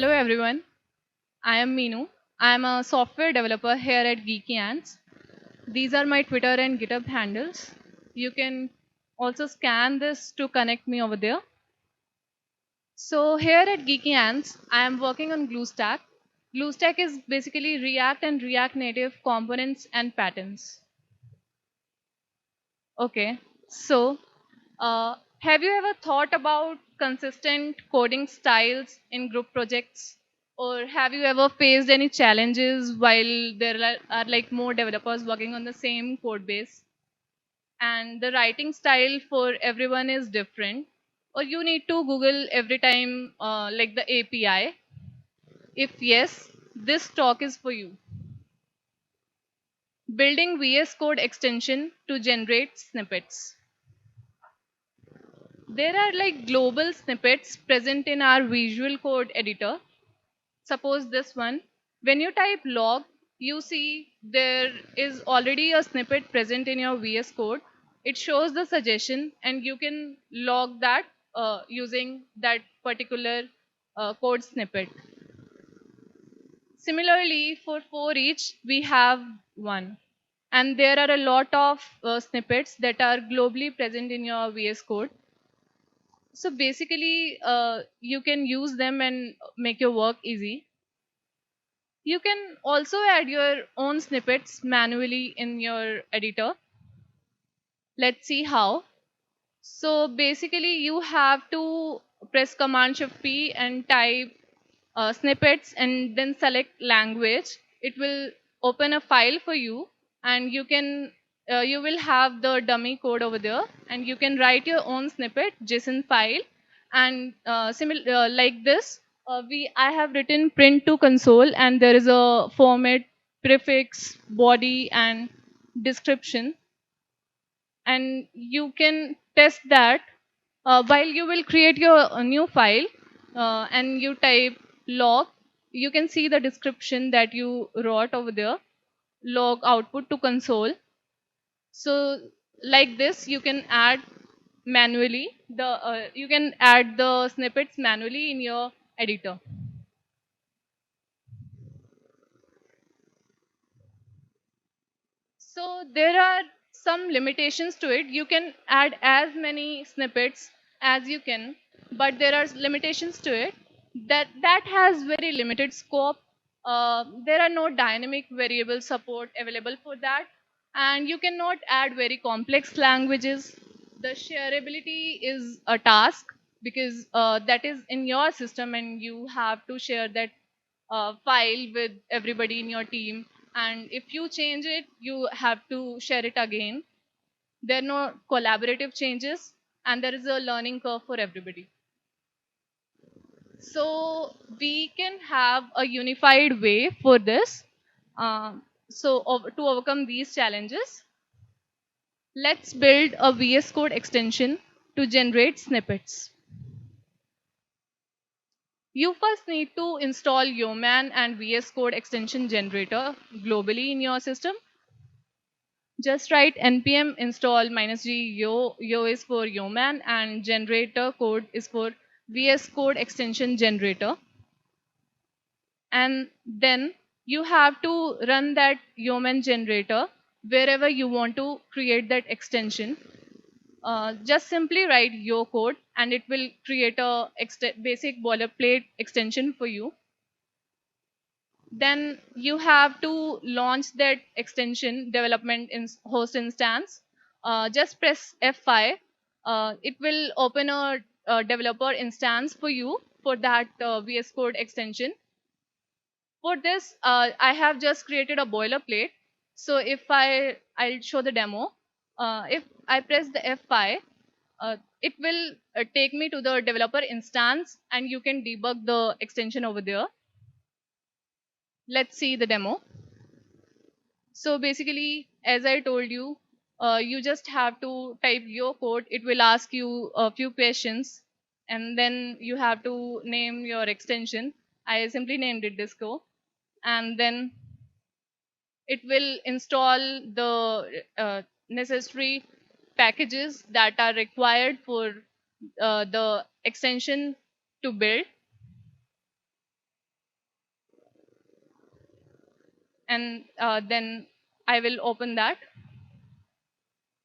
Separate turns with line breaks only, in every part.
Hello everyone, I am Meenu. I am a software developer here at GeekyAnts. These are my Twitter and GitHub handles. You can also scan this to connect me over there. So here at GeekyAnts, I am working on GlueStack. GlueStack is basically React and React Native components and patterns. Okay, so have you ever thought about consistent coding styles in group projects? Or have you ever faced any challenges while there are like more developers working on the same code base? And the writing style for everyone is different. Or you need to Google every time like the API? If yes, this talk is for you. Building VS Code extension to generate snippets. There are like global snippets present in our visual code editor. Suppose this one. When you type log, you see there is already a snippet present in your VS Code. It shows the suggestion and you can log that using that particular code snippet. Similarly, for each, we have one. And there are a lot of snippets that are globally present in your VS Code. So basically, you can use them and make your work easy. You can also add your own snippets manually in your editor. Let's see how. So basically, you have to press Command Shift P and type snippets and then select language. It will open a file for you, and you will have the dummy code over there, and you can write your own snippet JSON file, and like this. I have written print to console, and there is a format, prefix, body, and description, and you can test that while you will create your new file and you type log. You can see the description that you wrote over there, log output to console. So like this, you can add manually you can add the snippets manually in your editor. So there are some limitations to it. You can add as many snippets as you can, but there are limitations to it. That has very limited scope. There are no dynamic variable support available for that, and you cannot add very complex languages. The shareability is a task because that is in your system, and you have to share that file with everybody in your team, and if you change it you have to share it again. There are no collaborative changes, and there is a learning curve for everybody. So we can have a unified way for this. To overcome these challenges, let's build a VS Code extension to generate snippets. You first need to install Yeoman and VS Code extension generator globally in your system. Just write npm install -g yo is for Yeoman and generator code is for VS Code extension generator. And then you have to run that Yeoman generator wherever you want to create that extension. Just simply write yo code and it will create a basic boilerplate extension for you. Then you have to launch that extension development in host instance. Just press F5. It will open a developer instance for you for that VS Code extension. For this, I have just created a boilerplate. So if I'll show the demo. If I press the F5, it will take me to the developer instance, and you can debug the extension over there. Let's see the demo. So basically, as I told you, you just have to type your code. It will ask you a few questions, and then you have to name your extension. I simply named it Disco, and then it will install the necessary packages that are required for the extension to build. and then I will open that.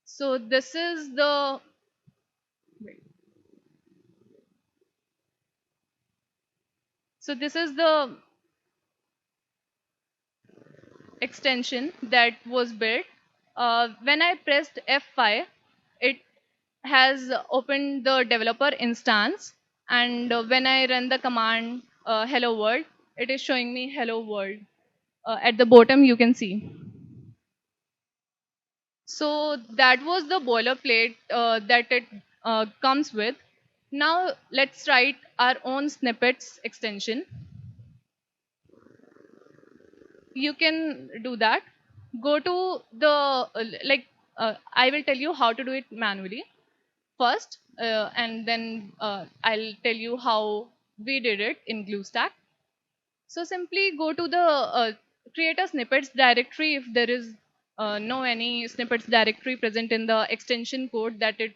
So this is the wait. So this is the extension that was built. When I pressed F5, it has opened the developer instance, and when I run the command hello world, it is showing me hello world. At the bottom, you can see. So that was the boilerplate that it comes with. Now let's write our own snippets extension. You can do that. Go to the I will tell you how to do it manually first, and then I'll tell you how we did it in GlueStack. So simply go to the create a snippets directory if there is no any snippets directory present in the extension code that it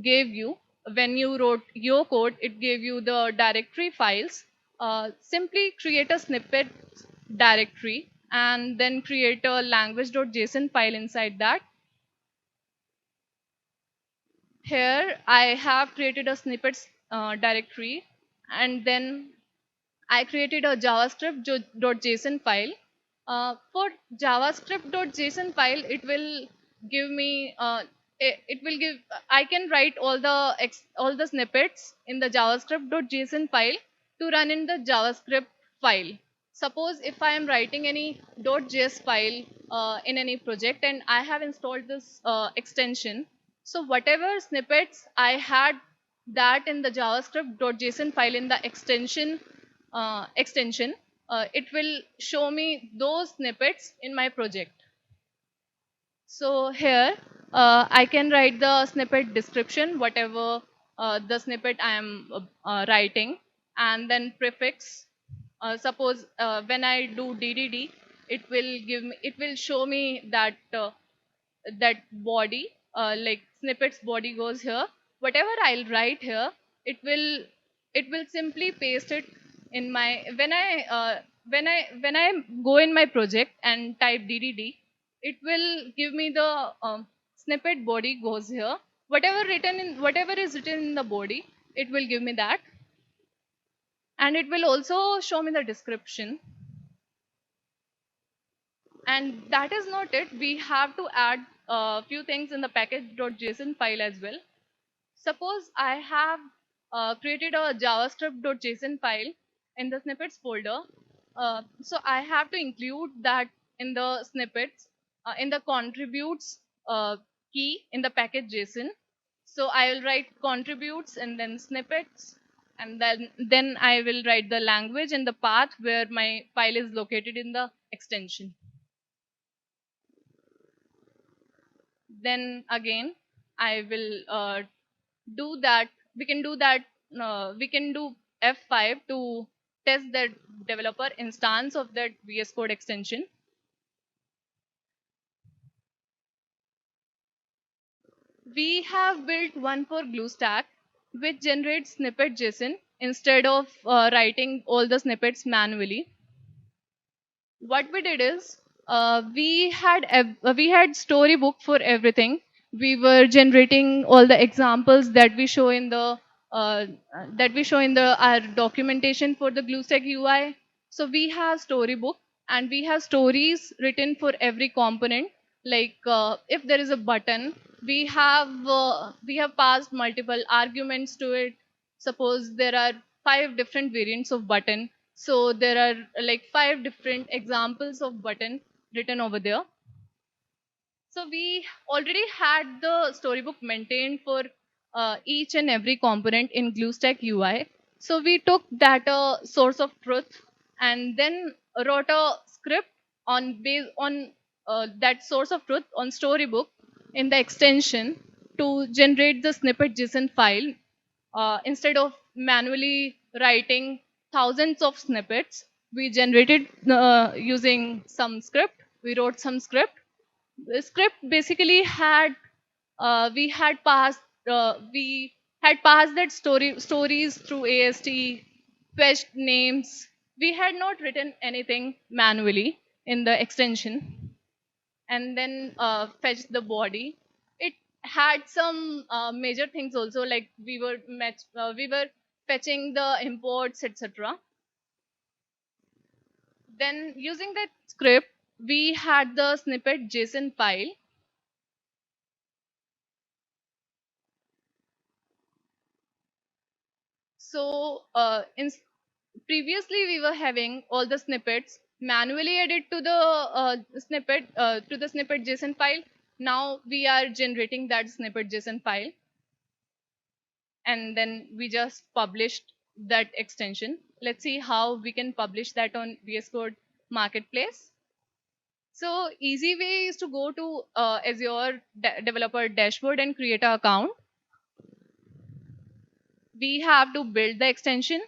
gave you. When you wrote your code, it gave you the directory files. Simply create a snippet directory and then create a language.json file inside that. Here I have created a snippets directory, and then I created a JavaScript.json file. For JavaScript.json file, it will give me it will give I can write all the snippets in the JavaScript.json file to run in the JavaScript file. Suppose if I am writing any .js file in any project and I have installed this extension, so whatever snippets I had that in the JavaScript.json file in the extension, it will show me those snippets in my project. So here I can write the snippet description, whatever the snippet I am writing, and then prefix. Suppose when I do DDD, it will show me that body, like snippets body goes here. Whatever I'll write here, it will simply paste it in my when I go in my project and type DDD, it will give me the snippet body goes here. Whatever is written in the body, it will give me that, and it will also show me the description. And that is not it. We have to add a few things in the package.json file as well. Suppose I have created a javascript.json file in the snippets folder. So I have to include that in the snippets, in the contributes key in the package.json. So I will write contributes and then snippets, and then I will write the language and the path where my file is located in the extension. Then again, I will do that. We can do that. We can do F5 to test the developer instance of that VS Code extension. We have built one for GlueStack, which generates snippet JSON instead of writing all the snippets manually. What we did is we had storybook for everything. We were generating all the examples that we show in the uh, our documentation for the GlueStack UI. So we have storybook, and we have stories written for every component. Like if there is a button, we have passed multiple arguments to it. Suppose there are 5 different variants of button, so there are like 5 different examples of button written over there. So we already had the storybook maintained for each and every component in GlueStack UI. So we took that source of truth and then wrote a script on based on that source of truth on storybook in the extension to generate the snippet JSON file. Instead of manually writing thousands of snippets, we generated using some script. We wrote some script. The script basically had we had passed that stories through AST, fetched names. We had not written anything manually in the extension, and then fetch the body. It had some major things also, like we were fetching the imports, etc. Then using that script, we had the snippet JSON file. So previously we were having all the snippets manually added to the snippet JSON file. Now we are generating that snippet JSON file, and then we just published that extension. Let's see how we can publish that on VSCode marketplace. So easy way is to go to Azure developer dashboard and create an account. We have to build the extension.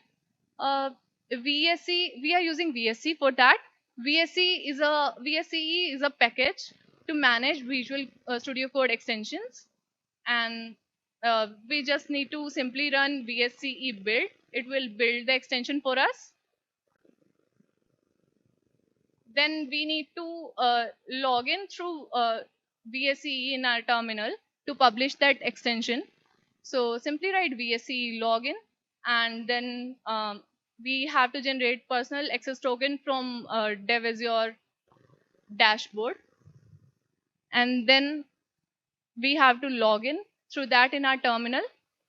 uh, VSC, we are using VSC for that. VSCE is a package to manage Visual Studio Code extensions, and we just need to simply run VSCE build. It will build the extension for us. Then we need to log in through VSCE in our terminal to publish that extension. So simply write VSCE login, and then we have to generate personal access token from Dev Azure dashboard, and then we have to log in through that in our terminal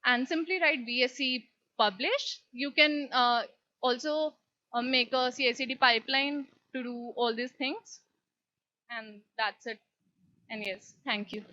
and simply write VSCE publish. You can also make a CI/CD pipeline to do all these things, and that's it. And yes, thank you.